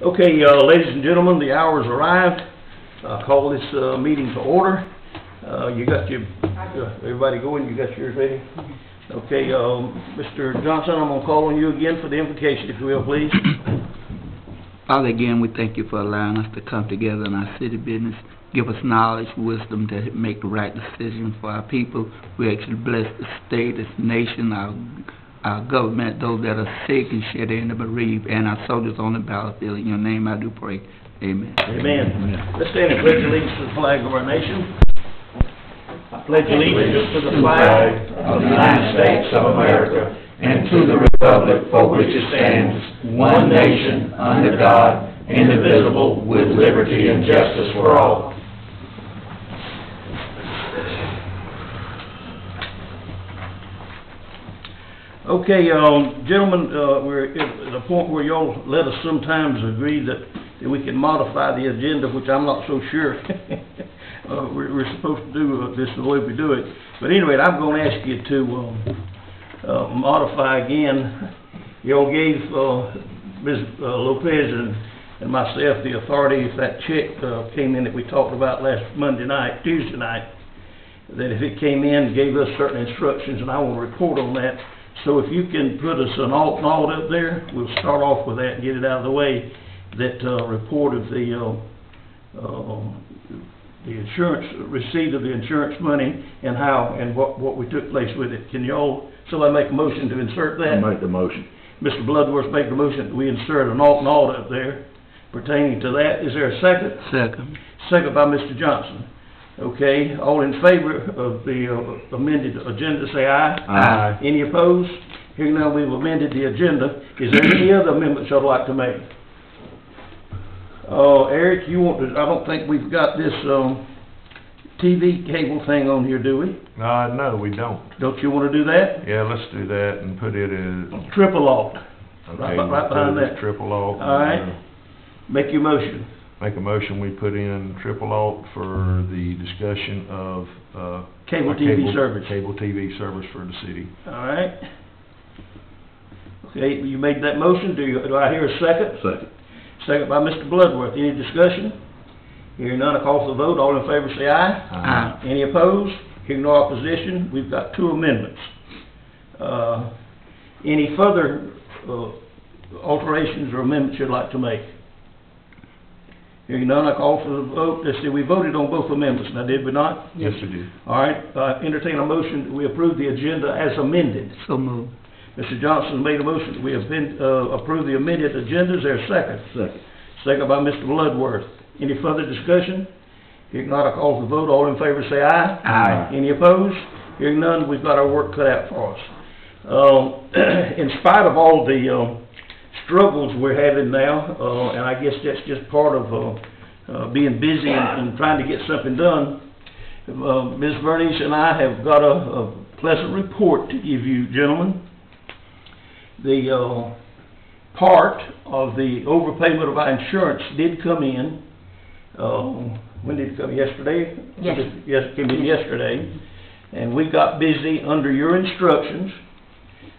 Okay, ladies and gentlemen, the hour's arrived. Call this meeting to order. You got your, everybody going? You got yours ready? Okay, Mr. Johnson, I'm going to call on you again for the invocation, if you will, please. Father, again, we thank you for allowing us to come together in our city business. Give us knowledge, wisdom to make the right decision for our people. We actually bless the state, this nation, our government, those that are sick and shed in the bereaved, and our soldiers on the battlefield. In your name I do pray. Amen. Amen. Amen. Let's stand and pledge allegiance to the flag of our nation. I pledge allegiance to the flag of the United States of America and to the republic for which it stands, one nation, under God, indivisible, with liberty and justice for all. Okay, gentlemen, we're at the point where y'all let us sometimes agree that we can modify the agenda, which I'm not so sure we're supposed to do this the way we do it. But anyway, I'm going to ask you to modify again. Y'all gave Ms. Lopez and myself the authority, if that check came in that we talked about last Tuesday night, that if it came in, gave us certain instructions, and I will report on that. So if you can put us an alt note up there, we'll start off with that and get it out of the way. That report of the insurance receipt of the insurance money and how and what we took place with it. Can y'all somebody make a motion to insert that? I'll make the motion. Mr. Bloodworth make the motion that we insert an alt note up there pertaining to that. Is there a second? Second. Second by Mr. Johnson. Okay, all in favor of the amended agenda, say aye. Aye. Any opposed? Hearing none, we've amended the agenda. Is there any other amendments you'd like to make? Eric, you want to, I don't think we've got this TV cable thing on here, do we? No, we don't. Don't you want to do that? Yeah, let's do that and put it as... Triple alt. Okay, right behind that. Triple alt. All right. Make your motion. Make a motion, we put in triple alt for the discussion of Cable TV service. Cable TV service for the city. All right. Okay, you made that motion. Do I hear a second? Second. Second by Mr. Bloodworth. Any discussion? Hearing none, I call for the vote. All in favor say aye. Aye. Any opposed? Hearing no opposition, we've got two amendments. Any further alterations or amendments you'd like to make? Hearing none, I call for the vote. Let's see, we voted on both amendments now, did we not? Yes, we did. All right, entertain a motion that we approve the agenda as amended. So moved. Mr. Johnson made a motion that we have approve the amended agenda. Is there a second? Second. Second by Mr. Bloodworth. Any further discussion? Hearing none, I call for the vote. All in favor say aye. Aye. Any opposed? Hearing none, we've got our work cut out for us. In spite of all the struggles we're having now, and I guess that's just part of being busy and trying to get something done, Ms. Bernice and I have got a pleasant report to give you, gentlemen. The part of the overpayment of our insurance did come in. When did it come? Yesterday? Yes. Yes, it came in yesterday. And we got busy under your instructions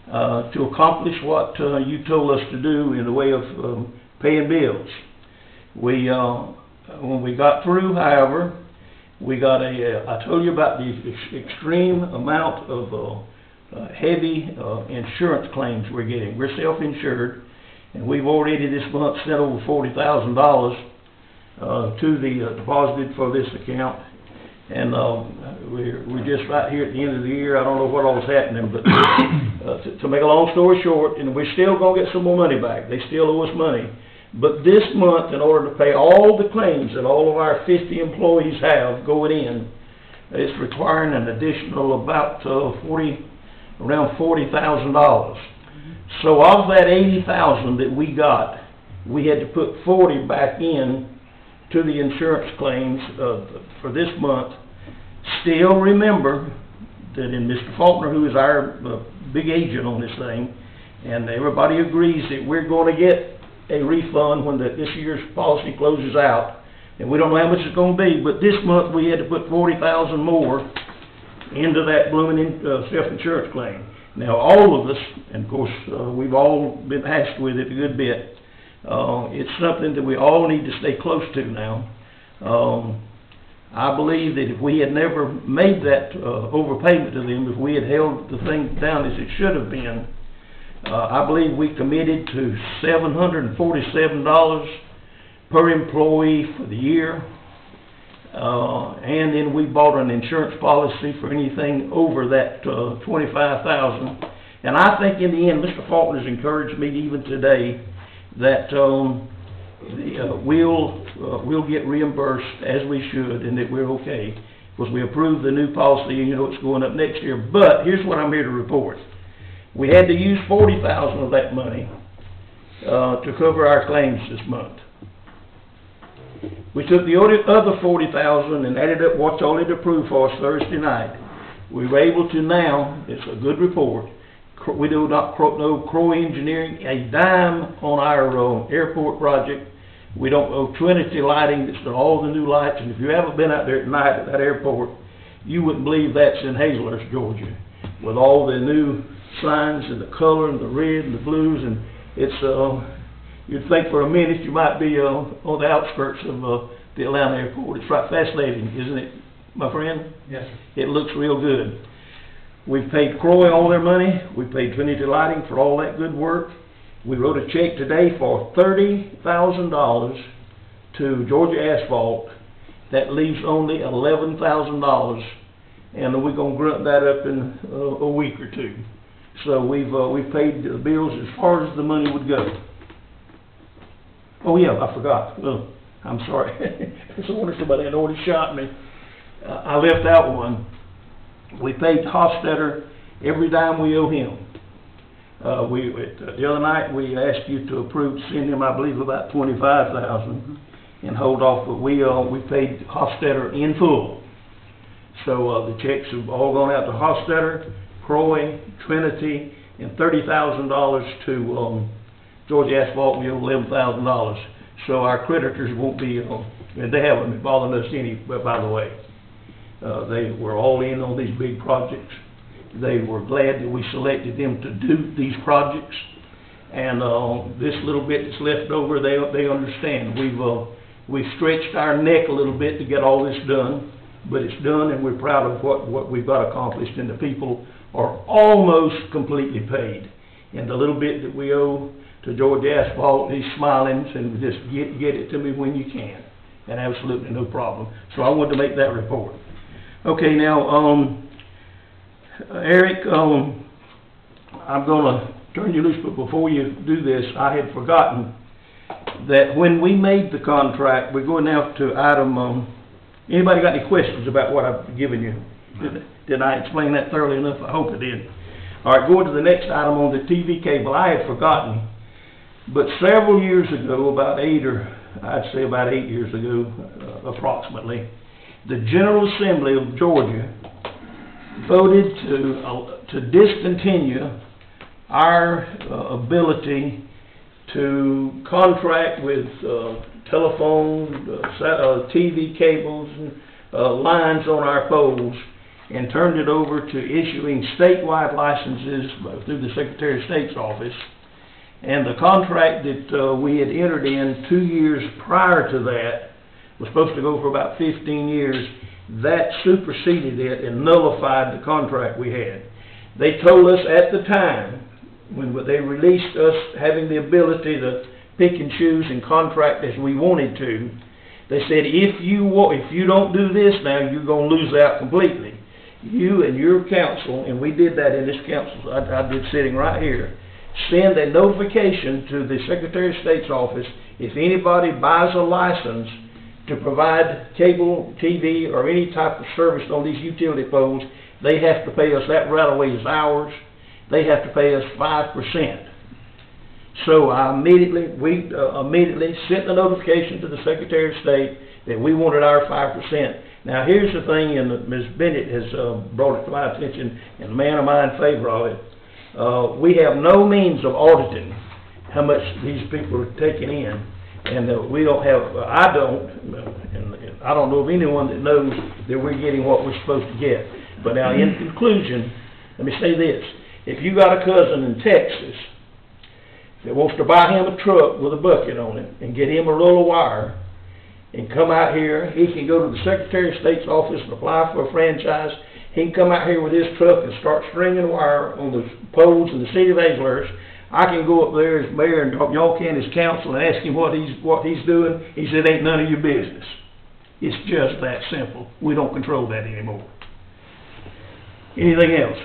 to accomplish what you told us to do in the way of paying bills. When we got through, however, we got I told you about the extreme amount of heavy insurance claims we're getting. We're self-insured, and we've already this month sent over $40,000 to the deposited for this account. And we're just right here at the end of the year. I don't know what all is happening, but to make a long story short, and we're still going to get some more money back. They still owe us money. But this month, in order to pay all the claims that all of our 50 employees have going in, it's requiring an additional about around $40,000. So of that $80,000 that we got, we had to put $40,000 back in to the insurance claims for this month. Still remember that in Mr. Faulkner, who is our big agent on this thing, and everybody agrees that we're going to get a refund when this year's policy closes out, and we don't know how much it's going to be, but this month we had to put $40,000 more into that blooming self-insurance claim. Now all of us, and of course we've all been asked with it a good bit, It's something that we all need to stay close to now. I believe that if we had never made that overpayment to them, if we had held the thing down as it should have been, I believe we committed to $747 per employee for the year. And then we bought an insurance policy for anything over that $25,000. And I think in the end, Mr. Faulkner's encouraged me even today that we'll get reimbursed as we should, and that we're okay, because we approved the new policy, and you know it's going up next year. But here's what I'm here to report. We had to use $40,000 of that money to cover our claims this month. We took the other $40,000 and added up what's already approved for us Thursday night. We were able to now, it's a good report, we do not owe Crowe Engineering a dime on our airport project. We don't owe Trinity Lighting that's done all the new lights, and if you haven't been out there at night at that airport, you wouldn't believe that's in Hazlehurst, Georgia, with all the new signs and the color and the red and the blues, and it's you'd think for a minute you might be on the outskirts of the Atlanta airport. It's right fascinating, isn't it, my friend? Yes, sir. It looks real good. We've paid Crowe all their money. We paid Trinity Lighting for all that good work. We wrote a check today for $30,000 to Georgia Asphalt. That leaves only $11,000, and we're going to grunt that up in a week or two. So we've paid the bills as far as the money would go. Oh yeah, I forgot. Oh, I'm sorry. I wonder somebody had already shot me. I left out one. We paid Hofstetter every dime we owe him. The other night we asked you to approve to send him, I believe, about $25,000 and hold off, but we paid Hofstetter in full. So the checks have all gone out to Hofstetter, Crowe, Trinity, and $30,000 to Georgia Asphalt. We owe $11,000. So our creditors won't be, and they haven't been bothering us any, by the way. They were all in on these big projects. They were glad that we selected them to do these projects. And this little bit that's left over, they understand. We've stretched our neck a little bit to get all this done, but it's done, and we're proud of what we've got accomplished, and the people are almost completely paid. And the little bit that we owe to Georgia Asphalt, he's smiling, and just get it to me when you can, and absolutely no problem. So I wanted to make that report. Okay, now, Eric, I'm going to turn you loose, but before you do this, I had forgotten that when we made the contract, we're going now to item, anybody got any questions about what I've given you? Did I explain that thoroughly enough? I hope I did. All right, going to the next item on the TV cable, I had forgotten, but several years ago, about 8 years ago, approximately, the General Assembly of Georgia voted to discontinue our ability to contract with telephone, TV cables, lines on our poles, and turned it over to issuing statewide licenses through the Secretary of State's office. And the contract that we had entered in 2 years prior to that was supposed to go for about 15 years. That superseded it and nullified the contract we had. They told us at the time, when they released us having the ability to pick and choose and contract as we wanted to, they said, if you don't do this now, you're going to lose out completely. You and your council, and we did that in this council, I did sitting right here, send a notification to the Secretary of State's office if anybody buys a license to provide cable, TV, or any type of service on these utility poles, they have to pay us, that right away is ours, they have to pay us 5%. So I immediately sent a notification to the Secretary of State that we wanted our 5%. Now here's the thing, and Ms. Bennett has brought it to my attention, and a man of mine in favor of it. We have no means of auditing how much these people are taking in. And we don't have, I don't know of anyone that knows that we're getting what we're supposed to get. But now in conclusion, let me say this. If you got a cousin in Texas that wants to buy him a truck with a bucket on it and get him a roll of wire and come out here, he can go to the Secretary of State's office and apply for a franchise. He can come out here with his truck and start stringing wire on the poles in the city of Hazelhurst. I can go up there as mayor and y'all can as council and ask him what he's doing. He said, ain't none of your business. It's just that simple. We don't control that anymore. Anything else?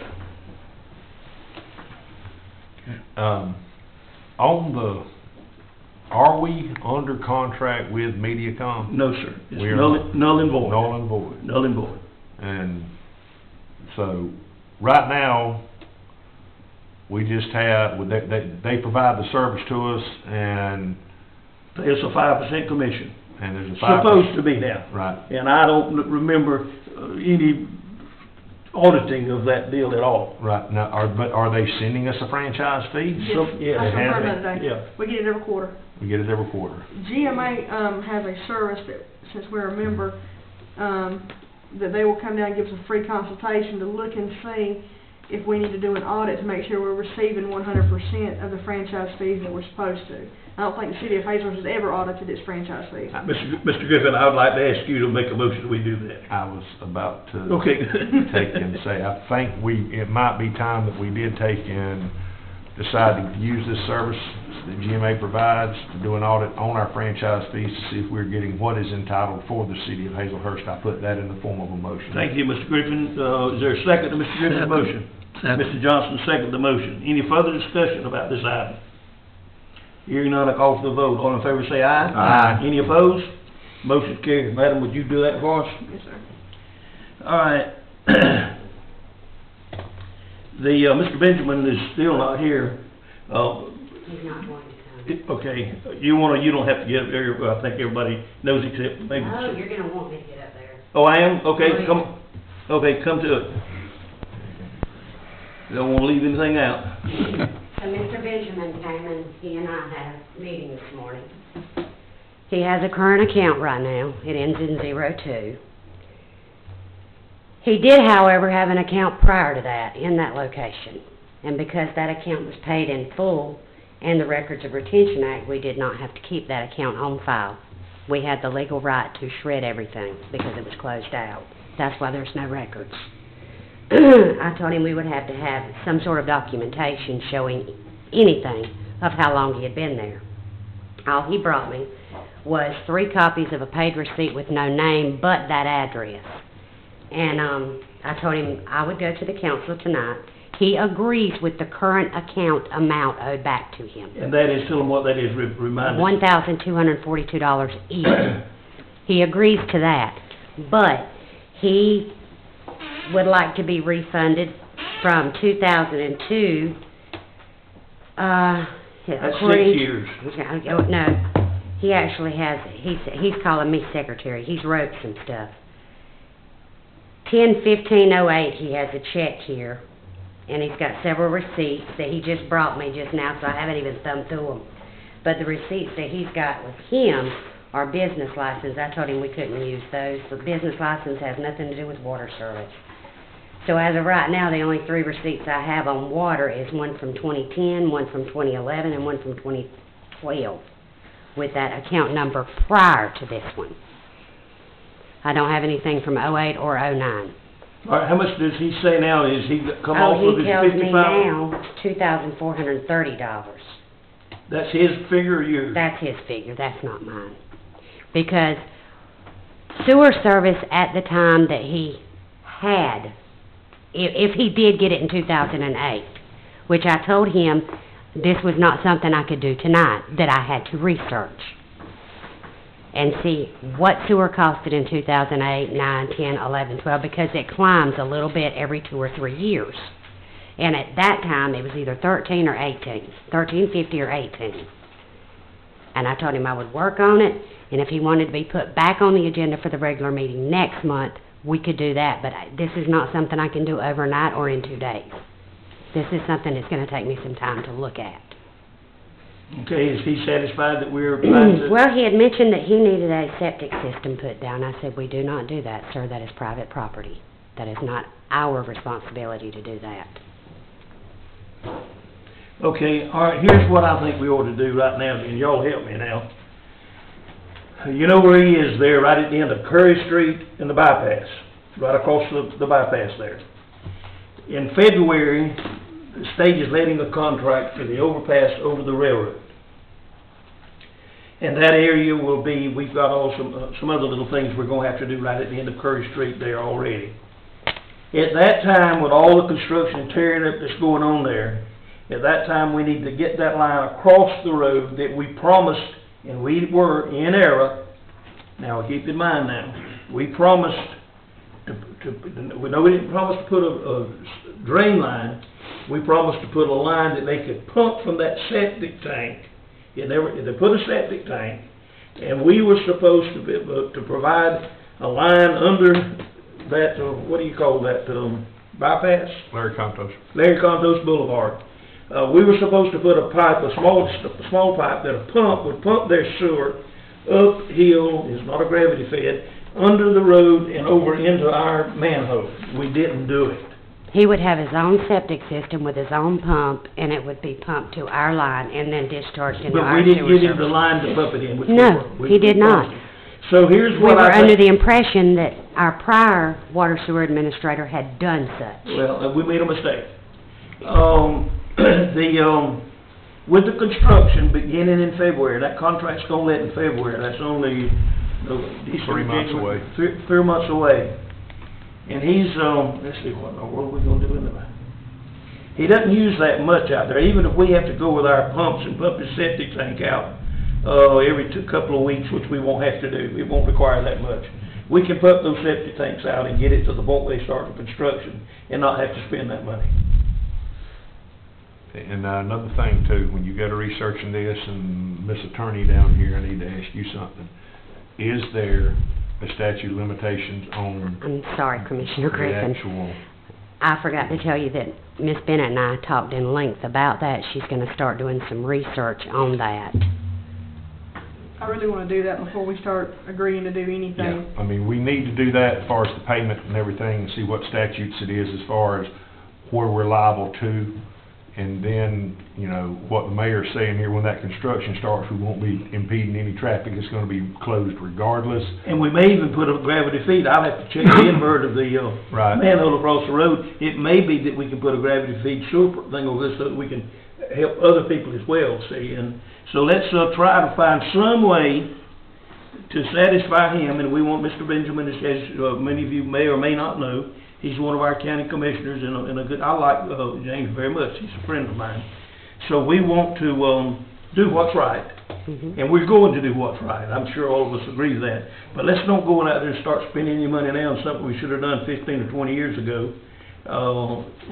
Are we under contract with MediaCom? No, sir. It's We are null not. null and void. Null and void. Null and void. And so, right now, we just have, they provide the service to us, and Pay us a 5% commission. there's a 5%. Supposed to be now. Right. And I don't remember any auditing of that deal at all. Right. Now, are they sending us a franchise fee? Yes, Yeah, I they confirmed have that it. today. Yeah. We get it every quarter. We get it every quarter. GMA, has a service that, since we're a member, that they will come down and give us a free consultation to look and see if we need to do an audit to make sure we're receiving 100% of the franchise fees that we're supposed to. I don't think the city of Hazelhurst has ever audited its franchise fees. Mr. Griffin, I would like to ask you to make a motion that we do that. I was about to Okay. take and say, I think it might be time that we did take and decide to use this service that GMA provides to do an audit on our franchise fees to see if we're getting what is entitled for the city of Hazelhurst. I put that in the form of a motion. Thank you, Mr. Griffin. Is there a second to Mr. Griffin's motion? Second. Mr. Johnson, second the motion. Any further discussion about this item? Hearing none, I call for the vote. All in favor say aye. Aye. Any opposed? Motion carried. Madam, would you do that for us? Yes, sir. All right. Mr. Benjamin is still not here. He's not going to come. Okay, you don't have to get up there. I think everybody knows except maybe. Oh, you're gonna want me to get up there. Oh, I am? Okay, Oh, yeah. come. Okay, come to it. Don't want to leave anything out. So Mr. Benjamin came and he and I had a meeting this morning. He has a current account right now. It ends in 02. He did, however, have an account prior to that in that location. And because that account was paid in full and the Records of Retention Act, we did not have to keep that account on file. We had the legal right to shred everything because it was closed out. That's why there's no records. I told him we would have to have some sort of documentation showing anything of how long he had been there. All he brought me was 3 copies of a paid receipt with no name but that address. And I told him I would go to the council tonight. He agrees with the current account amount owed back to him. And that is, tell them what that is, remind us. $1,242 each. He agrees to that, but he would like to be refunded from 2002. That's 6 according- years. No, he actually has, he's calling me secretary. He's wrote some stuff. 10/15/08, he has a check here, and he's got several receipts that he just brought me just now, so I haven't even thumbed through them. But the receipts that he's got with him are business license. I told him we couldn't use those. The business license has nothing to do with water service. So as of right now, the only 3 receipts I have on water is one from 2010, one from 2011, and one from 2012, with that account number prior to this one. I don't have anything from 08 or 09. All right, how much does he say now? Is he come off of He his tells me 55? now $2,430. That's his figure or yours? That's his figure, that's not mine. Because sewer service at the time that he had, if he did get it in 2008, which I told him this was not something I could do tonight, that I had to research and see what sewer costed in 2008, 9, 10, 11, 12, because it climbs a little bit every 2 or 3 years. And at that time, it was either 13 or 18, 13.50 or 18. And I told him I would work on it, and if he wanted to be put back on the agenda for the regular meeting next month, we could do that. But this is not something I can do overnight or in 2 days. This is something that's going to take me some time to look at. Okay, is he satisfied that we're trying to? Well, he had mentioned that he needed a septic system put down. I said, we do not do that, sir. That is private property. That is not our responsibility to do that. Okay, all right, here's what I think we ought to do right now, and y'all help me now. You know where he is there, right at the end of Curry Street and the bypass, right across the bypass there. In February, the state is letting a contract for the overpass over the railroad. And that area will be, we've got some other little things we're gonna have to do right at the end of Curry Street there already. At that time, with all the construction and tearing up that's going on there, at that time, we need to get that line across the road that we promised, and we were in error. Now, keep in mind now, we promised we know we didn't promise to put a drain line. We promised to put a line that they could pump from that septic tank. They put a septic tank, and we were supposed to provide a line under that, what do you call that, bypass? Larry Contos. Larry Contos Boulevard. We were supposed to put a pipe, a small pipe that a pump would pump their sewer uphill, it's not a gravity fed, under the road and over into our manhole. We didn't do it. He would have his own septic system with his own pump, and it would be pumped to our line and then discharged into our But sewer we didn't give him the service. line to pump it in. No, he did not. So here's We what were I under think. the impression that our prior water sewer administrator had done such. Well, we made a mistake. With the construction beginning in February, that contract's gonna let in February, that's only, December, 3 months January, away. 3 months away. And he's, let's see, what in the world we gonna do in the, he doesn't use that much out there, even if we have to go with our pumps and pump his septic tank out, every couple of weeks, which we won't have to do, it won't require that much. We can pump those septic tanks out and get it to the point where they start the construction and not have to spend that money. And another thing too, when you go to researching this, and Miss Attorney down here, I need to ask you something. Is there a statute of limitations on I'm sorry, Commissioner the Griffin. actual? I forgot to tell you that Miss Bennett and I talked in length about that. She's gonna start doing some research on that. I really wanna do that before we start agreeing to do anything. Yeah, I mean, we need to do that as far as the payment and everything, and see what statutes it is as far as where we're liable to. And then, you know, what the mayor's saying here, when that construction starts, we won't be impeding any traffic. It's gonna be closed regardless. And we may even put a gravity feed, I'll have to check the invert of the, Right. manhole across the road. It may be that we can put a gravity feed sewer thing over this so that we can help other people as well, see? And so let's, try to find some way to satisfy him, and we want Mr. Benjamin, as many of you may or may not know, he's one of our county commissioners and a good, I like, James very much, he's a friend of mine. So we want to, do what's right. And we're going to do what's right. I'm sure all of us agree with that. But let's don't go out there and start spending any money now on something we should have done 15 or 20 years ago,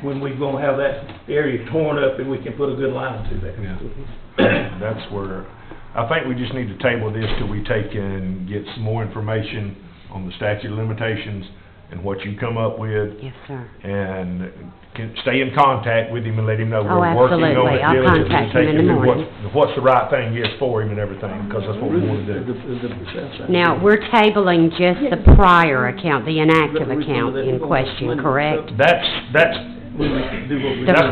when we're gonna have that area torn up and we can put a good line through there. Yeah. That's where, I think we just need to table this till we take and get some more information on the statute of limitations and what you come up with. Yes, sir. And can stay in contact with him and let him know Oh, we're working on absolutely. it I'll diligently, contact him in the taking morning. what's the right thing is for him and everything, because that's what we want to do. Now, we're tabling just the prior account, the inactive account in question, correct? That's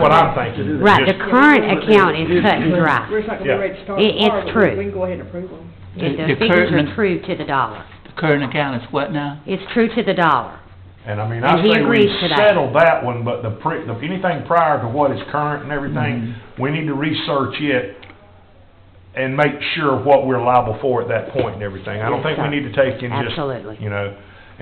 what I'm thinking. Right, the Just- current account is cut and dry. We're just not gonna Yeah. be ready to start It's tomorrow, but true. we can go ahead and approve them. And The the figures current- are true to the dollar. The current account is what now? It's true to the dollar. And I mean, And I he say we agrees to that. settle that one, but anything prior to what is current and everything, we need to research it and make sure what we're liable for at that point and everything. I don't Yes, think we sir. need to take and just, Absolutely. you know,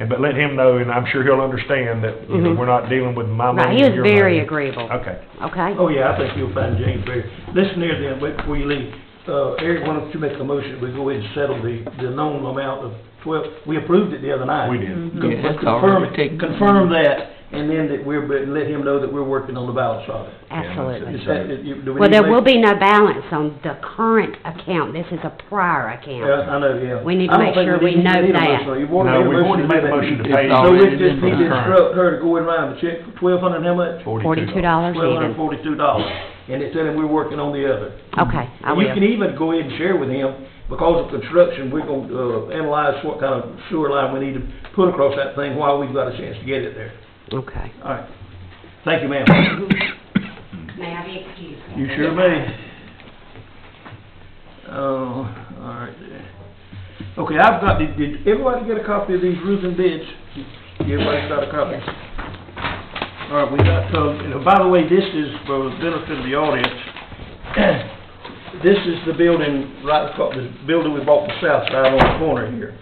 but let him know, and I'm sure he'll understand that, you know, Mhm. we're not dealing with my Right, money he and was your very money. agreeable, Okay. okay? Oh, yeah, I think you'll find James very, listen here then, wait before you leave. Eric, why don't you make a motion, we go ahead and settle the known amount of 12, we approved it the other night. We did. Yeah, that's Confirm already it, taken. confirm that, and then that let him know that we're working on the balance of it. Absolutely. Is that, do we Well, need there to will make- be no balance on the current account. This is a prior account. Yeah, I know, yeah. We need to I don't make think sure we need- know need a that. motion. You want No, to we've already made a motion to It's pay. So already we just been need to done. instruct her to go and write the check for $1,200 and how much? $42 even. $1,242, and it's telling we're working on the other. Okay, I And you can will. even go ahead and share with him, because of construction, we're gonna, analyze what kind of sewer line we need to put across that thing while we've got a chance to get it there. Okay. All right. Thank you, ma'am. May I be excused? You sure may. All right there. Okay, I've got, did everybody get a copy of these roofing bids? Everybody's got a copy? All right, we got, by the way, this is for the benefit of the audience. This is the building, right across, the building we bought the south side on the corner here.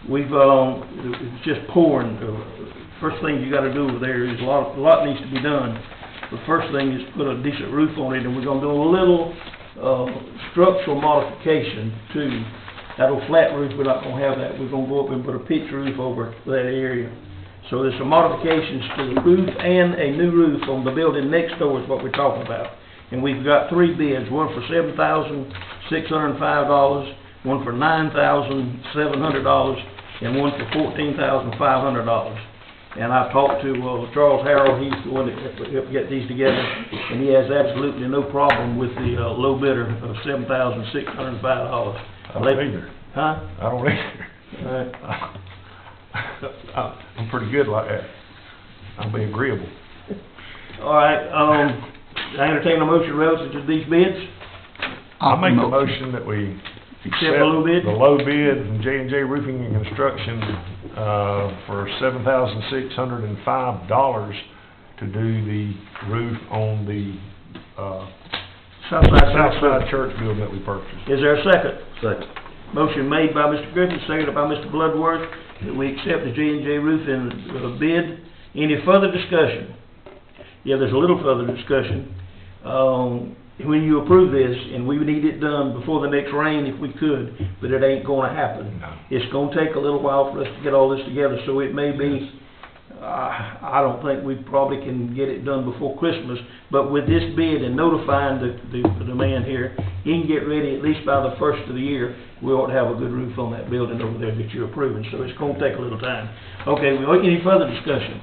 It's just pouring. First thing you gotta do over there is a lot needs to be done. The first thing is put a decent roof on it, and we're gonna do a little, structural modification to that old flat roof. We're not gonna have that. We're gonna go up and put a pitch roof over that area. So there's some modifications to the roof and a new roof on the building next door is what we're talking about. And we've got 3 bids, one for $7,605, one for $9,700, and one for $14,500. And I talked to Charles Harrell, he's the one that helped get these together, and he has absolutely no problem with the low bidder of $7,605. I don't either. Huh? I don't either. I'm pretty good like that. I'll be agreeable. All right, I entertain a motion relative to these bids. I'll make a motion that we Accept the low bid? The low bid from J&J Roofing and Construction, for $7,605 to do the roof on the, Southside Church building that we purchased. Is there a second? Second. Motion made by Mr. Griffin, seconded by Mr. Bloodworth, that we accept the J&J Roofing bid. Any further discussion? Yeah, there's a little further discussion. When you approve this, and we would need it done before the next rain if we could, but it ain't gonna happen. No. It's gonna take a little while for us to get all this together, so it may be, I don't think we probably can get it done before Christmas, but with this bid and notifying the man here, he can get ready at least by the first of the year. We ought to have a good roof on that building over there that you're approving, so it's gonna take a little time. Okay, any further discussion?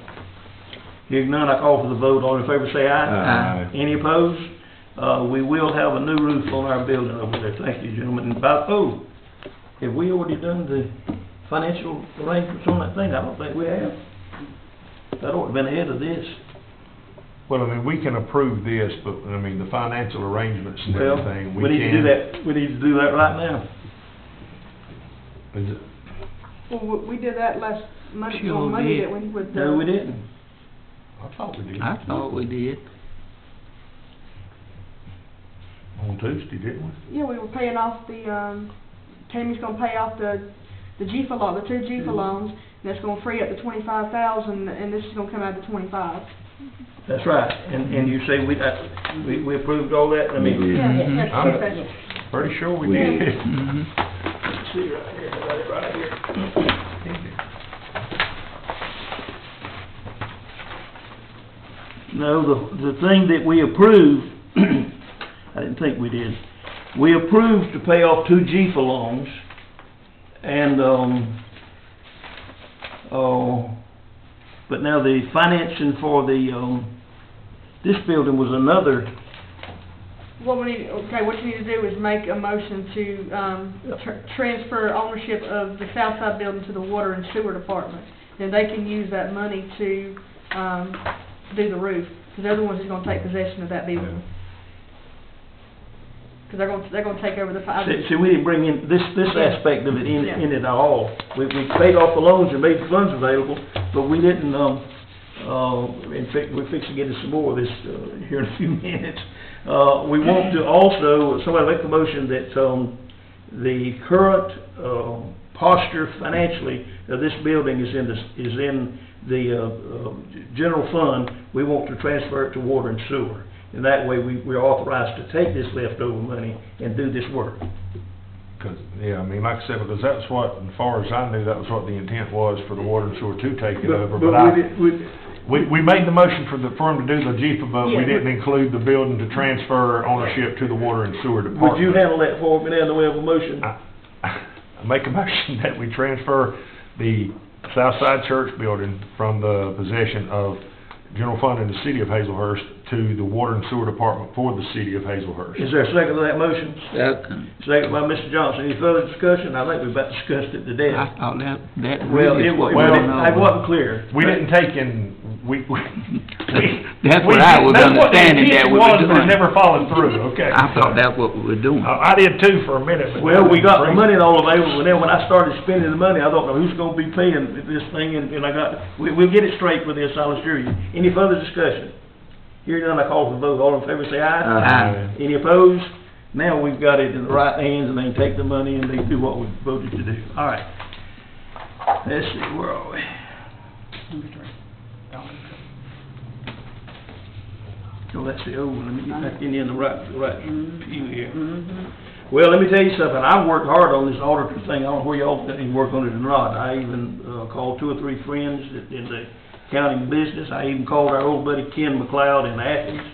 Hearing none, I call for the vote. All in favor say aye. Aye. Any opposed? We will have a new roof on our building over there. Thank you, gentlemen. And have we already done the financial arrangements on that thing? I don't think we have. That ought to have been ahead of this. Well, I mean, we can approve this, but, I mean, the financial arrangements and Well, everything, we need to do that. We need to do that right now. Is it? Well, we did that last Monday, Sure on Monday, did. didn't we, with the... No, we didn't. I thought we did. I thought we did. On Tuesday, didn't we? Yeah, we were paying off the, Tammy's gonna pay off the GFA loan, the 2 GFA loans, and that's gonna free up the $25,000, and this is gonna come out of the 25. That's right. And you say we approved all that? I mean, Yeah, Mhm. that's I'm- perfect. Pretty sure we Yeah. did. Mhm. let's see right here. I got it right here. No, the thing that we approved, I didn't think we did. We approved to pay off 2 GFA loans, and, but now the financing for the, this building was another, What you need to do is make a motion to, transfer ownership of the Southside building to the Water and Sewer Department. Then they can use that money to, do the roof, because they're the ones that's gonna take possession of that building. Because they're gonna take over the... see, we didn't bring in this Yeah. aspect of it in Yeah. it at all. We paid off the loans and made the funds available, but we didn't, in fact, we're fixing to get into some more of this, here in a few minutes. We want to also, somebody make the motion that, the current, posture financially of this building is in the general fund. We want to transfer it to water and sewer. And that way, we're authorized to take this leftover money and do this work. Cause, yeah, I mean, like I said, because that's what, as far as I knew, that was what the intent was for the water and sewer to take it over. But we made the motion for them to do the GFA, but we Yeah. didn't include the building to transfer ownership to the water and sewer department. Would you handle that for me now, the way of a motion? I make a motion that we transfer the Southside Church building from the possession of general fund in the city of Hazelhurst to the water and sewer department for the city of Hazelhurst. Is there a second to that motion? Second. Second by Mr. Johnson. Any further discussion? I think we've about discussed it to I death. thought that Well, really it is what wasn't, we it wasn't clear. We didn't take in, That's what I was understanding that we were doing. It never followed through, okay. I thought that's what we were doing. I did too for a minute. But Well, we got the money and all available, and then when I started spending the money, I thought, now who's gonna be paying this thing, and we'll get it straight with this, I'll assure you. Any further discussion? Hearing none, I call for the vote, all in favor say aye. Aye. Any opposed? Now we've got it in the right hands, and they can take the money and they do what we voted to do. All right. Let's see, where are we? Oh, that's the old one, let me get back in the right view here. Well, let me tell you something, I've worked hard on this auditor thing, I don't know where y'all didn't work on it or not. I even, called 2 or 3 friends in the accounting business. I even called our old buddy Ken McLeod in Athens.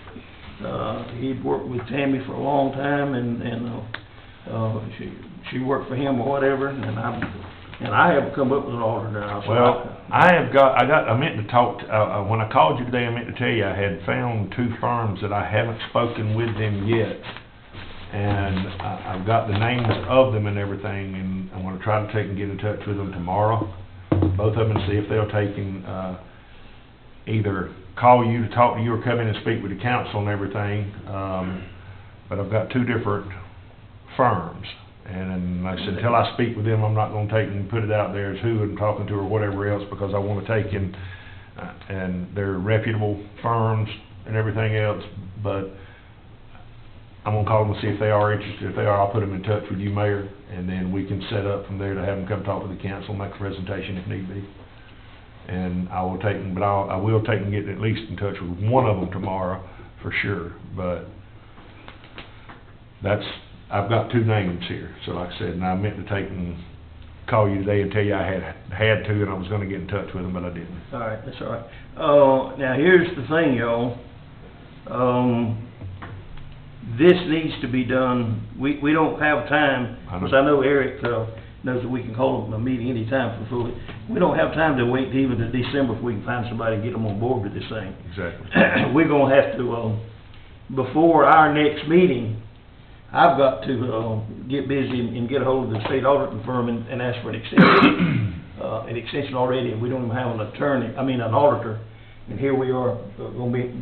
He'd worked with Tammy for a long time, and she worked for him or whatever, and I haven't come up with an auditor now, so. Well, I meant to talk, when I called you today, I meant to tell you I had found 2 firms that I haven't spoken with them yet. And I've got the names of them and everything, and I'm gonna try to get in touch with them tomorrow. Both of them, and see if they'll take and, either call you to talk to you or come in and speak with the council and everything. But I've got 2 different firms. And like I said, until I speak with them, I'm not gonna take and put it out there as who I'm talking to or whatever else, because I wanna take and they're reputable firms and everything else, but I'm gonna call them and see if they are interested. If they are, I'll put them in touch with you, Mayor, and then we can set up from there to have them come talk to the council, make a presentation if need be. And I will take them, but I will take and get at least in touch with one of them tomorrow, for sure, but I've got 2 names here, so like I said, and I meant to take and call you today and tell you I had to, and I was gonna get in touch with them, but I didn't. All right, that's all right. Now, here's the thing, y'all. This needs to be done, we don't have time, because I know Eric, knows that we can call a meeting anytime for fully. We don't have time to wait even to December if we can find somebody and get them on board with this thing. Exactly. We're gonna have to, before our next meeting, I've got to, get busy and get a hold of the state auditing firm and ask for an extension already, and we don't even have an auditor. And here we are,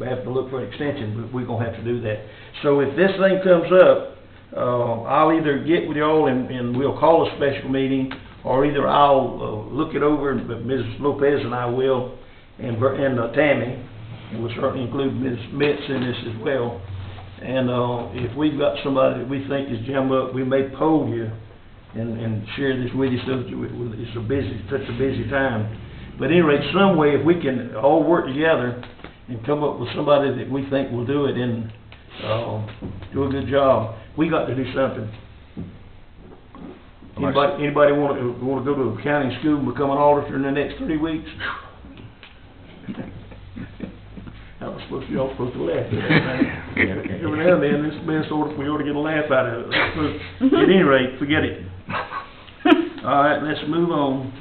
have to look for an extension, but we're gonna have to do that. So if this thing comes up, I'll either get with y'all and we'll call a special meeting, or either I'll, look it over, and Mrs. Lopez and I will, and Tammy, and we'll certainly include Ms. Metz in this as well. And, if we've got somebody that we think is jammed up, we may poll you and share this with you, so that it's such a busy time. But at any rate, some way, if we can all work together and come up with somebody that we think will do it and, do a good job, we got to do something. Anybody want to go to accounting school and become an auditor in the next 3 weeks? Y'all supposed to laugh at that. Every now and then, this man we ought to get a laugh out of it. At any rate, forget it. All right, let's move on.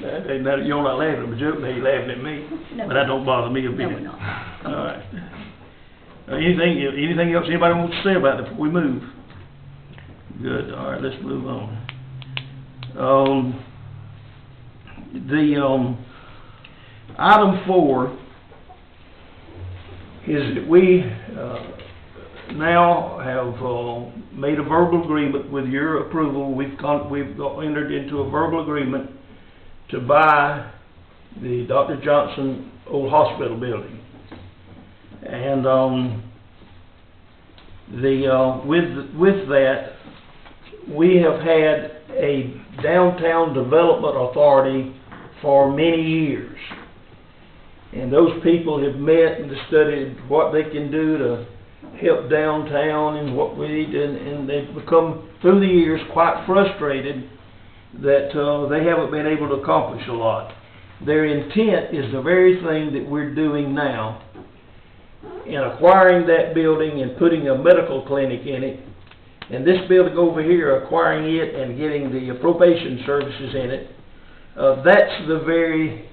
Now, you're not laughing at my joke, now you're laughing at me. No. But that don't bother me a bit. No, we're not. All right. Anything else anybody wants to say about it before we move? Good, all right, let's move on. Item 4 is that we, now have, made a verbal agreement with your approval. We've entered into a verbal agreement to buy the Dr. Johnson Old Hospital building. And, with that, we have had a downtown development authority for many years. And those people have met and studied what they can do to help downtown and what we need, and they've become, through the years, quite frustrated that they haven't been able to accomplish a lot. Their intent is the very thing that we're doing now, in acquiring that building and putting a medical clinic in it, and this building over here, acquiring it and getting the probation services in it. That's the very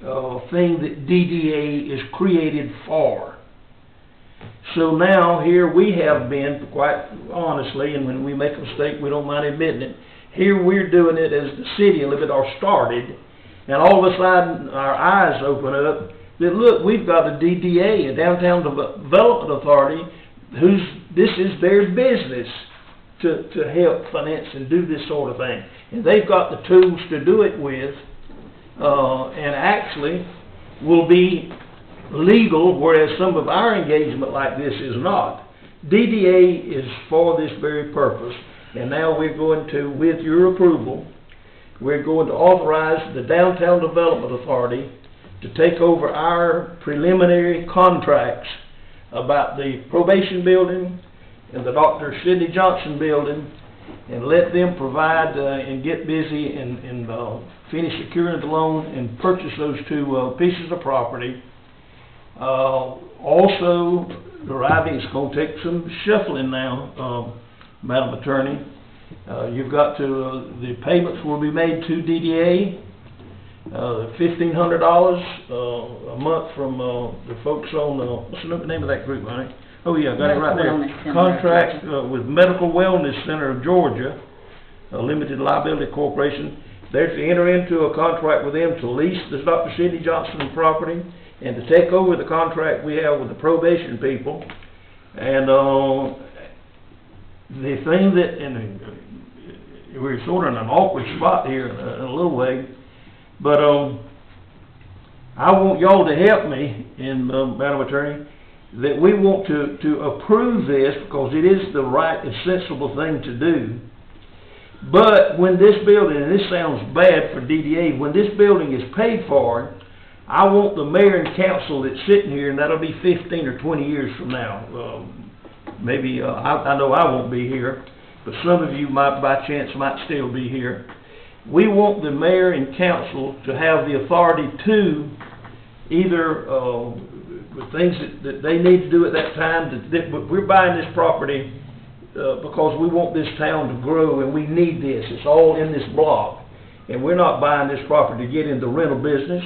thing that DDA is created for. So now here we have been, quite honestly, and when we make a mistake we don't mind admitting it, here we're doing it as the city a little bit, or started, and all of a sudden, our eyes open up, that look, we've got a DDA, a Downtown Development Authority, this is their business to help finance and do this sort of thing. And they've got the tools to do it with, and actually will be legal, whereas some of our engagement like this is not. DDA is for this very purpose, and now we're going to, with your approval, we're going to authorize the Downtown Development Authority to take over our preliminary contracts about the probation building and the Dr. Sidney Johnson building, and let them provide and get busy and finish securing the loan and purchase those two pieces of property. Also, it's going to take some shuffling now, Madam Attorney. You've got to, the payments will be made to DDA, $1,500 a month from the folks on, what's the name of that group, honey? Oh yeah, got it right there. Contract with Medical Wellness Center of Georgia, a limited liability corporation. They're to enter into a contract with them to lease this Dr. Sidney Johnson property and to take over the contract we have with the probation people. And the thing that, and we're sort of in an awkward spot here in a little way, but I want y'all to help me, Madam Attorney, that we want to approve this because it is the right and sensible thing to do. But when this building, and this sounds bad for DDA, when this building is paid for, I want the mayor and council that's sitting here, and that'll be 15 or 20 years from now. Maybe, I know I won't be here, but some of you might, by chance, might still be here. We want the mayor and council to have the authority to either, with things that they need to do at that time, that we're buying this property because we want this town to grow and we need this. It's all in this block. And we're not buying this property to get into the rental business.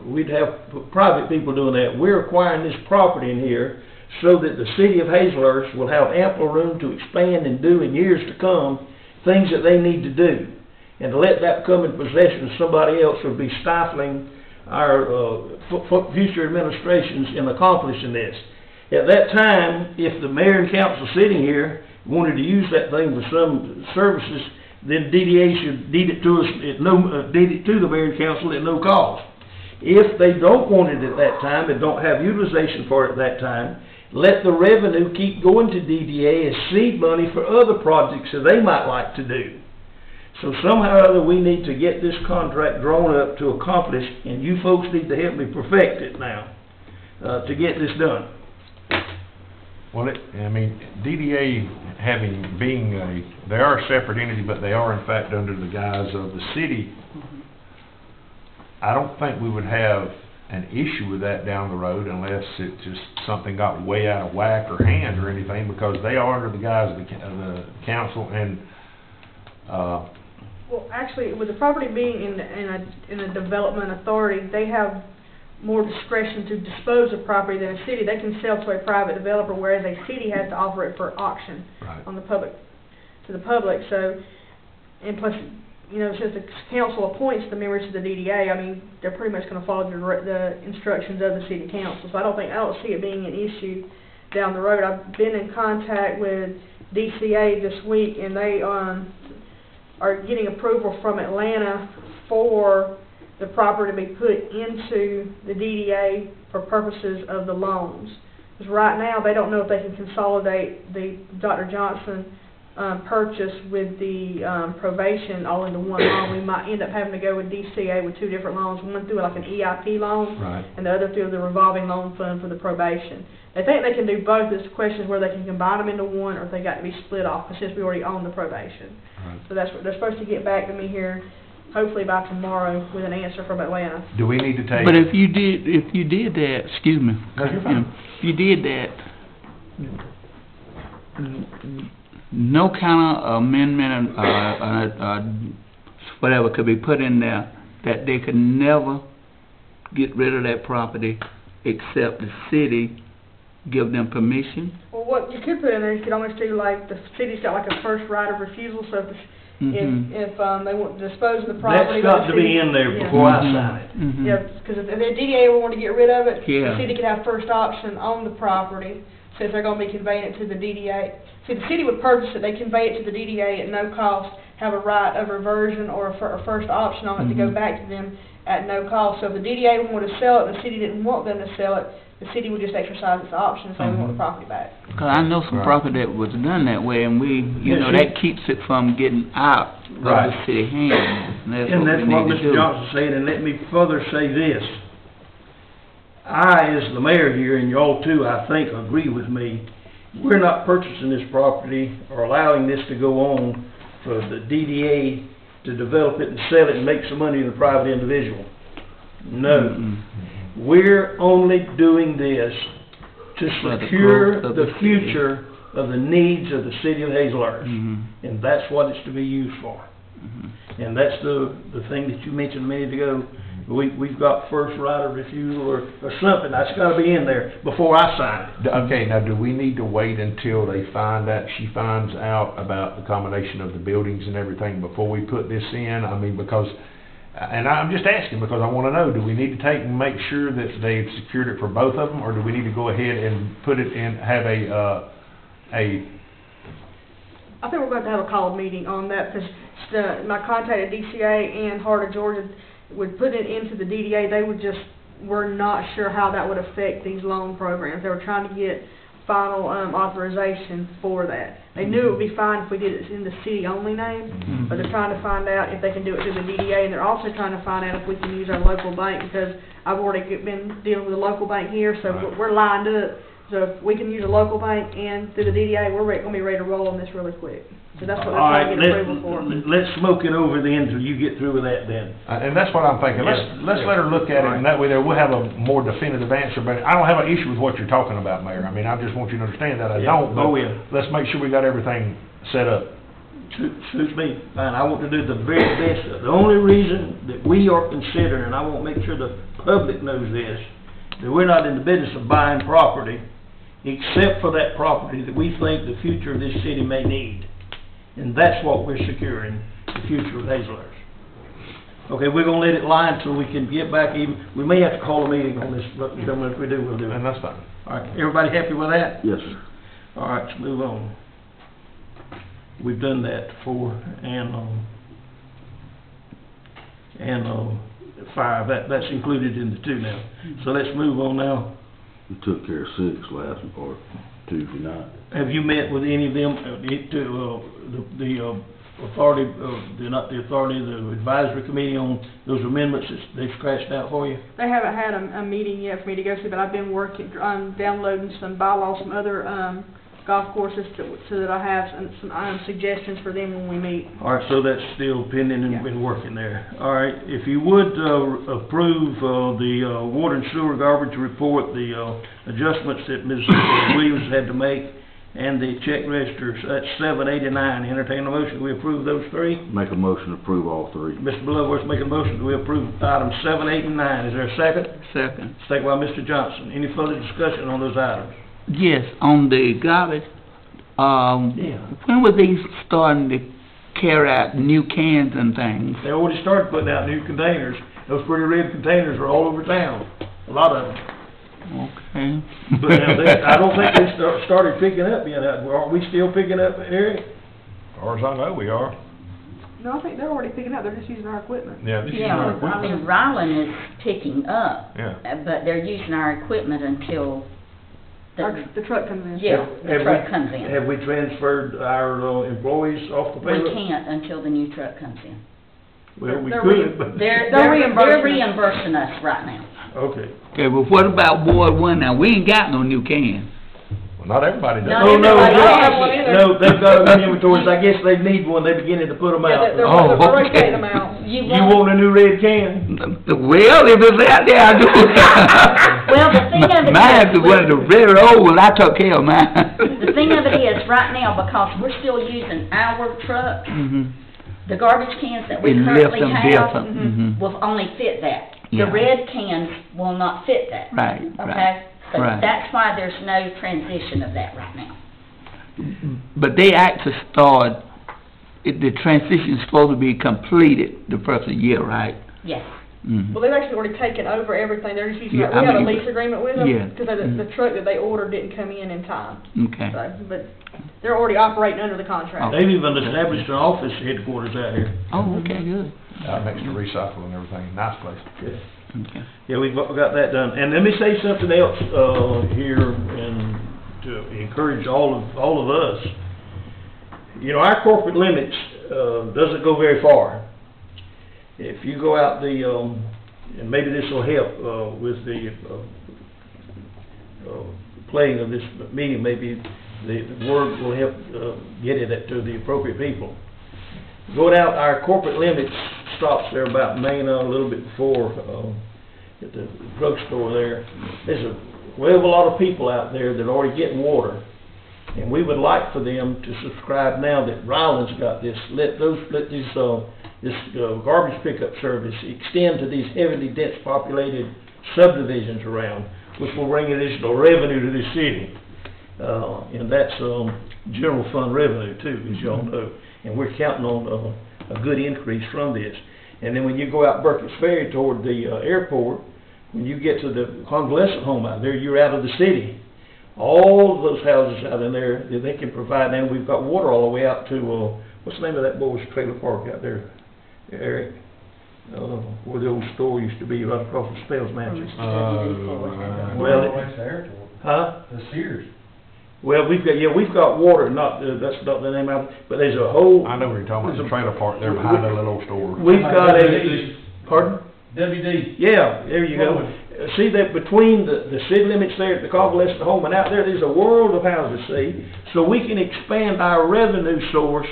We'd have private people doing that. We're acquiring this property in here so that the city of Hazelhurst will have ample room to expand and do in years to come things that they need to do. And to let that come in possession of somebody else would be stifling our future administrations in accomplishing this. At that time, if the mayor and council sitting here wanted to use that thing for some services, then DDA should deed it to us deed it to the mayor and council at no cost. If they don't want it at that time and don't have utilization for it at that time, let the revenue keep going to DDA as seed money for other projects that they might like to do. So somehow or other we need to get this contract drawn up to accomplish, and you folks need to help me perfect it now, to get this done. Well, I mean, DDA they are a separate entity, but they are in fact under the guise of the city. I don't think we would have an issue with that down the road unless it just something got way out of whack or hand or anything, because they are under the guise of the council and. Well, actually, with the property being in a development authority, they have more discretion to dispose of property than a city. They can sell to a private developer, whereas a city has to offer it for auction on the public, to the public. So, and plus, you know, since the council appoints the members of the DDA, I mean, they're pretty much going to follow the instructions of the city council. So I don't see it being an issue down the road. I've been in contact with DCA this week, and they are getting approval from Atlanta for the property to be put into the DDA for purposes of the loans. Because right now they don't know if they can consolidate the Dr. Johnson purchase with the probation all into one loan. We might end up having to go with DCA with two different loans, one through like an EIP loan, and the other through the revolving loan fund for the probation. They think they can do both. This question is whether they can combine them into one or if they got to be split off, since we already own the probation. So that's what they're supposed to get back to me here, hopefully by tomorrow, with an answer from Atlanta. Do we need to take? But if you did that, excuse me. No, you're fine. If you did that, no kind of amendment, whatever could be put in there that they could never get rid of that property except the city give them permission? Well, what you could put in there, you could almost do like the city's got like a first right of refusal. So Mhm. if, they want to dispose of the property. That's got to be in there Yeah. before I sign it. Mhm. Yeah, because if the DDA ever want to get rid of it, Yeah. the city could have first option on the property, since they're gonna be conveying it to the DDA. See, the city would purchase it, they convey it to the DDA at no cost, have a right of reversion or a first option on it to go Mhm. back to them at no cost. So if the DDA wanted to sell it, and the city didn't want them to sell it, the city would just exercise its option and say, we want the property back. 'Cause I know some Right. property that was done that way, and we, you know, that keeps it from getting out of Right. the city hands. And that's And what that's we what need to Mr. do. Johnson said, and let me further say this. I, as the mayor here, and y'all too, I think, agree with me, we're not purchasing this property or allowing this to go on for the DDA to develop it and sell it and make some money to the private individual. No. Mm-mm. We're only doing this to For the secure growth of the the city. future of the needs of the city of Hazelhurst. Mhm. And that's what it's to be used for. Mhm. And that's the thing that you mentioned a minute ago. We've got first right of refusal or something. That's gotta be in there before I sign it. Okay, now, do we need to wait until they find out, she finds out about the combination of the buildings and everything before we put this in? I mean, because, and I'm just asking because I wanna know, do we need to take and make sure that they've secured it for both of them? Or do we need to go ahead and put it in, have I think we're going to have a called meeting on that, because my contact at DCA and Heart of Georgia would put it into the DDA, they were not sure how that would affect these loan programs. They were trying to get final, authorization for that. They knew it would be fine if we did it in the city-only name, but they're trying to find out if they can do it through the DDA, and they're also trying to find out if we can use our local bank, because I've already been dealing with a local bank here, so Right. we're lined up. So if we can use a local bank and through the DDA, we're gonna be ready to roll on this really quick. So that's what they're All trying right, to get approval for. let's smoke it over then until you get through with that then. and that's what I'm thinking, let's let her look at it, and that way there, we'll have a more definitive answer, but I don't have an issue with what you're talking about, Mayor. I mean, I just want you to understand that I Yeah. don't, Oh, but yeah. let's make sure we got everything set up. Suits me, fine, I want to do the very best. The only reason that we are considering, and I want to make sure the public knows this, that we're not in the business of buying property, except for that property that we think the future of this city may need. And that's what we're securing, the future of Hazelhurst. Okay, we're gonna let it lie until we can get back even, we may have to call a meeting on this, but if we do, we'll do And it. that's fine. All right, everybody happy with that? Yes, sir. All right, let's move on. We've done that before, and fire, that's included in the two now. So let's move on now. We took care of 6 last or Tuesday night. Have you met with any of them, the authority, not the authority, the advisory committee on those amendments that they've scratched out for you? They haven't had a meeting yet for me to go to, but I've been working on downloading some bylaws from other, golf courses so that I have some suggestions for them when we meet. All right, so that's still pending and Yeah. been working there. All right, if you would, approve, the, water and sewer garbage report, the, adjustments that Ms. Williams had to make, and the check registers, that's $789. Entertain a motion, we approve those three? Make a motion to approve all 3. Mr. Bloodworth's making a motion, we approve items 7, 8, and 9. Is there a second? Second. Second by Mr. Johnson. Any further discussion on those items? Yes, on the garbage, Yeah. when were these starting to carry out new cans and things? They already started putting out new containers. Those pretty red containers are all over town, a lot of them. Okay. But now, I don't think they started picking up yet. Are we still picking up, Eric? As far as I know, we are. No, I think they're already picking up, they're just using our equipment. Yeah, this is Yeah, our I equipment. mean, Ryland is picking up, Yeah. but they're using our equipment until The truck comes in. yeah, the Have truck we- comes in. Have we transferred our employees off the We payroll? can't until the new truck comes in. Well, we They're could, but, They're reimbursing us. reimbursing us right now. okay. Okay, but what about Ward 1 now? We ain't got no new cans. Well, not everybody does. Not Oh, no, everybody no, has one it. either. no, they've got them in inventories. I guess they need one. They're beginning to put them Yeah, out. they're Oh, rotating okay. them out. You You want a new red can? Well, if it's out there, I do. Well, the thing of it Mine is, is one of the very old ones. I took care of mine. The thing of it is, right now, because we're still using our truck, Mhm. the garbage cans that we It left currently them have different. Mhm. will only fit that. The Yeah. red cans will not fit that. Right, right. Okay? So right. that's why there's no transition of that right now. But they actually started the transition's supposed to be completed the first of the year, right? Yes. Mhm. Well, they've actually already taken over everything, they're just using, Yeah, we have a I mean, lease agreement with them. yeah. Because the truck that they ordered didn't come in time, Okay. so, but they're already operating under the contract. They've even established an office headquarters out here. Oh, okay, good. Out next to recycle and everything, nice place. Okay. Yeah, we've got that done. And let me say something else, here, and to encourage all of us. You know, our corporate limits, doesn't go very far. If you go out and maybe this will help, with the, playing of this meeting, maybe the word will help, get it to the appropriate people. Going out, our corporate limits stops there about Mena, a little bit before, at the drugstore there. There's a lot of people out there that are already getting water. And we would like for them to subscribe now that Ryland's got this, let these, this garbage pickup service extend to these heavily dense populated subdivisions around, which will bring additional revenue to the city. And that's, general fund revenue too, as y'all know. And we're counting on, a good increase from this. And then when you go out Burkett's Ferry toward the, airport, when you get to the convalescent home out there, you're out of the city. All of those houses out in there, they can provide, and we've got water all the way out to, what's the name of that boy's trailer park out there, Eric? Where the old store used to be, right across from Spells Mansion. Well, huh? The Sears. Well, we've got water, that's not the name of it, but there's a whole. I know what you're talking about, the trailer park there behind that little store. We've got pardon? WD. Yeah, there you go. See that between the city limits there at the convalescent home and out there's a world of houses, see? So we can expand our revenue source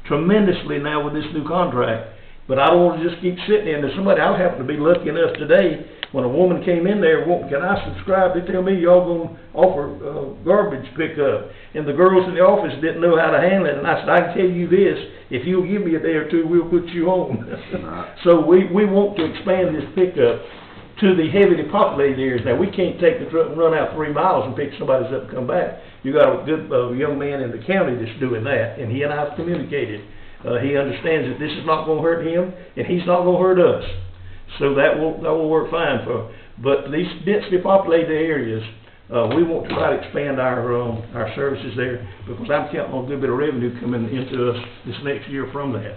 tremendously now with this new contract. But I don't want to just keep sitting in there. I happen to be lucky enough today, when a woman came in there, can I subscribe? They tell me y'all gonna offer garbage pickup. And the girls in the office didn't know how to handle it. And I said, I can tell you this, if you'll give me a day or two, we'll put you on. So we want to expand this pickup to the heavily populated areas. Now, we can't take the truck and run out 3 miles and pick somebody's up and come back. You got a good young man in the county that's doing that, and he and I have communicated. He understands that this is not going to hurt him, and he's not going to hurt us. So that will work fine for. But these densely populated areas, we want to try to expand our services there, because I'm counting on a good bit of revenue coming into us this next year from that.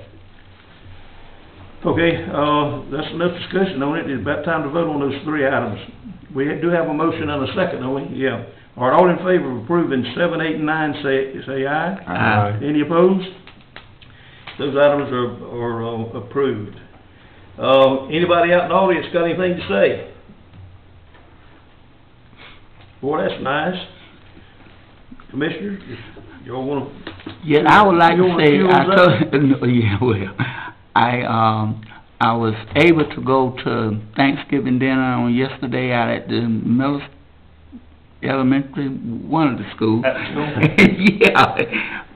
Okay, that's enough discussion on it. It's about time to vote on those 3 items. We do have a motion and a second, don't we? Yeah. All right, all in favor of approving 7, 8, and 9, say aye. Aye. Any opposed? Those items are approved. Anybody out in the audience got anything to say? Boy, that's nice. Commissioners, y'all want to? Yeah, I would like You to wanna say, fuel us I was able to go to Thanksgiving dinner on yesterday out at the middle elementary, one of the schools. At the school? Yeah,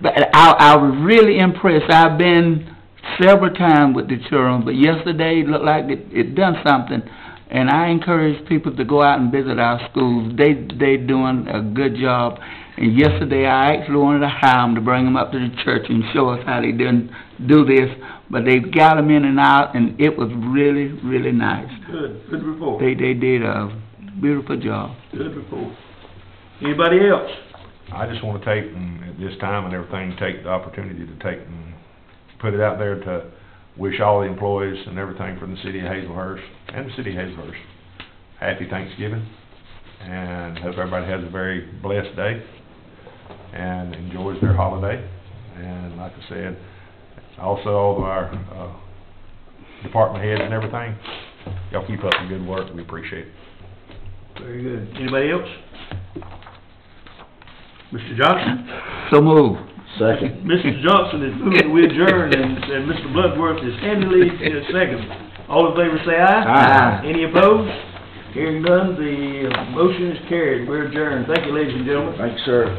but I was really impressed. I've been several times with the children, but yesterday it looked like it done something. And I encourage people to go out and visit our schools. They doing a good job. And yesterday I actually wanted to hire them to bring them up to the church and show us how they didn't do this. But they got them in and out, and it was really, really nice. Good report. They did a beautiful job. Good report. Anybody else? I just want to take, at this time and everything, take the opportunity to take and put it out there to wish all the employees and everything from the city of Hazelhurst and the city of Hazelhurst happy Thanksgiving, and hope everybody has a very blessed day and enjoys their holiday. And like I said, also all of our department heads and everything, y'all keep up the good work. We appreciate it. Very good. Anybody else? Mr. Johnson? So move. Second. Mr. Johnson is moving to adjourn, and Mr. Bloodworth is handily second. All in favor say aye. Aye. Any opposed? Hearing none, the motion is carried. We're adjourned. Thank you, ladies and gentlemen. Thanks, sir.